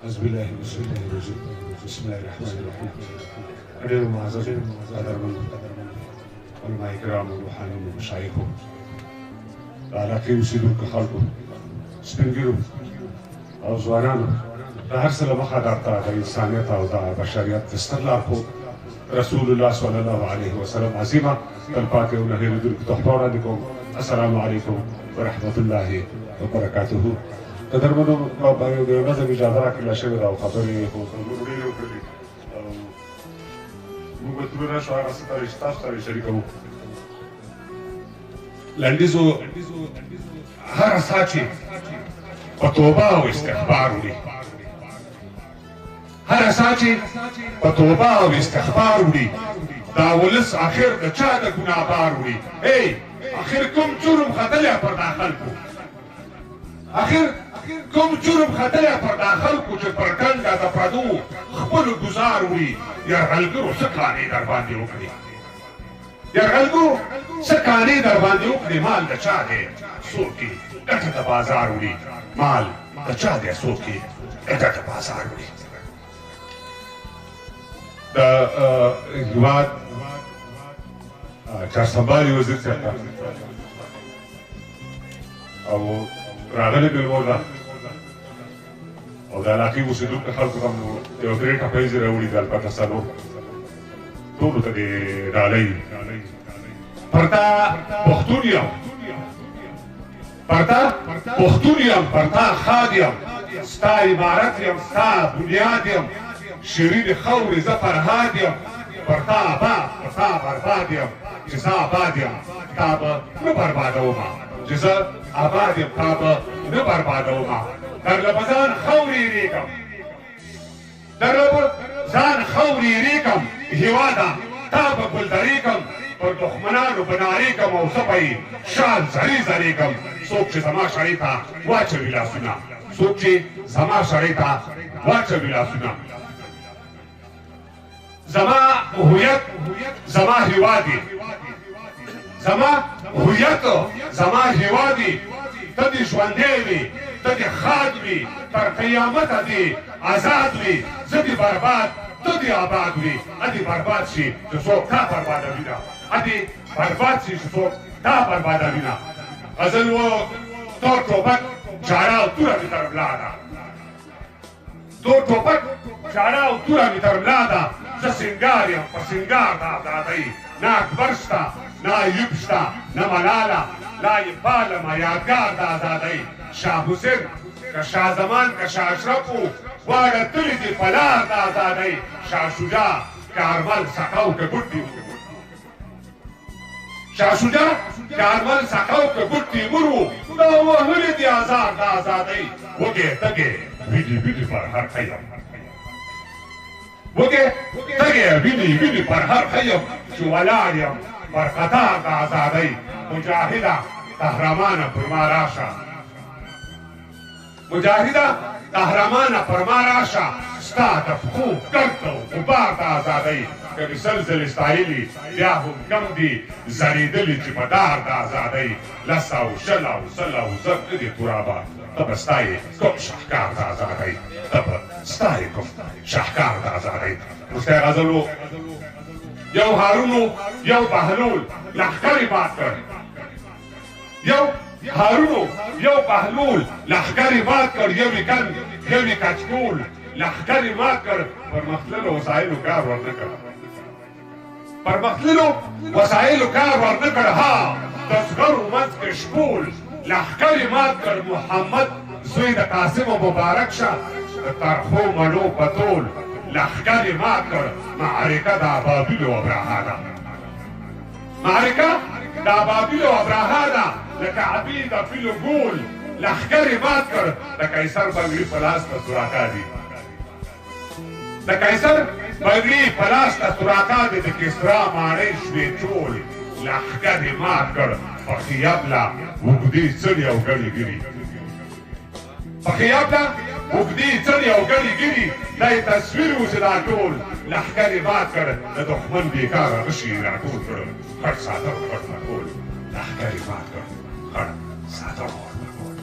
أعوذ بالله من الشيطان الرجيم بسم الله الرحمن الرحيم ډېر معزز قدرمن علماء کرام روحانیون مشایخو د علاقې اوسېدونکو خلکو سپین ږیرو او ځوانانو د هر څه له مخه درته د انسانیت او د بشریت د ستر لارښود رسول الله صلی الله علیه وسلم عظیمه تلپاتې او نه هېرېدونکې تحفه وړاندې کوم السلام علیکم ورحمة الله وبرکاته قدرمنو د یو نظم اجازه راکړله شوې ده او خبرې خو موږ ډېرې وکړلې او موږ به ترونه شو هغه څه ته چې تاسو سره شریکوو لنډیزو هره ساه چې په توبه او استغفار وړي هره ساه چې په توبه او استغفار وړي دا ولس آخر د چا د ګناه بار وړي ای آخر کوم جرم خطلی پر دا خلکو آخر کوم جرم خطلی پر دا خلکو چې پر ټنډه د پردو خپلو ګزار وړي یرغلګرو څه کانې در باندې وکړي یرغلګرو څه کانې در باندې وکړي مال د چا دی څوک یې ګټه د بازار وړي مال د چا دی څوک یې ګټه د بازار وړي د هېواد چارسنبالي وزیر صاحب ته او راغلي مېلمو ته او د علاقې اوسېدونکو خلکو ته مو یو درې ټپیزې راوړي د البته څلور ټولو ته دې ډالۍ پر تا پښتون یم پر تا پښتون یم پر تا ښاد یم ستا عمارت یم ستا بنیاد یم شیرین خاورې زه فرهاد یم پر تا آباد پر تا برباد یم چې زه آباد یم تا به نه بربادومه چې زه آباد یم تا به نه بربادومه درله به ځان خاورې ریږم درله به ځان خاورې ریږم هېواده تا به ګلدرېږم پر دښمنانو به نارېږم او زه به یې شال زرې زرېږم څوک چې زما شړۍ ته واچوي لاسونه څوک چې زما شړۍ ته واچوي لاسونه زما هویت زما هېواد دی زما هویت زما هېواد دی ته دې ژوندی وي ته دې ښاد وي تر قیامته دې آزاد وي زه دې برباد ته دې آباد وي ادې برباد شي چې څوک تا بربادوینه ادې برباد شي چې څوک تا بربادوینه غزل و تور ټوپک چاره او توره مې تر ملا ده تور ټوپک چاره او توره مې تر ملا ده زه سینګار یم په سینګار د ازادۍ نه اکبر شته نه ایوب شته نه ملاله لا یې پالمه یادګار د ازادۍ شاه حسین که شاه زمان که شاه اشرف و واړه تللي دي په لار د ازادۍ شاه شجاع که ارمل سقو که ګوډ شاه شجاع که ارمل سقو که ګوډ تیمور و دا وهلي دي آزار د ازادۍ وږې تږې ویلي ویلي پر هر خیم وږې تږې ویني ویني پر هر خیم چې ولاړ یم پر قطار د ازادۍ مجاهده قهرمانه پر ما راشه مجاهده قهرمانه پر ما راشه ستا د پښو ګرد او غبار د ازادۍ که مې سل ځلې ستایلي بیا هم کم دي زړېدلي چې په دار د ازادۍ لس او شل او سل او زر نه دي ترابه ته به ستایې کوم شاهکار د ازادۍ ته به ستایې کوم شاهکار د ازادۍ وروستی غزل و یو هارون و یو بهلول لښکر یې مات کړ یو هارون و یو بهلول لښکر یې مات کړ یو یې کن یو یې کچکول لښکر یې مات کړ پرمختللو وسایلو کار ورنه کړ پرمختللو وسایلو کار ورنه کړ ها د زغرو منځ کې شپول لښکر یې مات کړ محمد زوی د قاسم مبارک شه د ترخو مڼو په تول لښکر یې مات کړ معرکه د ابابیل او ابرهه ده معرکه د ابابیل او ابرهه ده لکه عبید د فیلو ګول لښکر یې مات کړ د قیصر بنګړي په لاس ته سوراکا دي د قیصر بنګړي په لاس ته سوراکا دي د کسرا ماڼۍ شوې ټول لښکر یې مات کړ په خیابله اوږدې څڼې او ګڼې ګیري په خیابله اوږدې څڼې او ګڼې ګیري دا یې تصویر و چې دا ټول لښکر یې مات کړ د دښمن بېکاره غشي یې راټول کړ خټ ساتر خټ راټول لښکر یې مات کړ خټ ساتر خټ راټول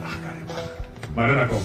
لښکر یې مات کړ مننه کوم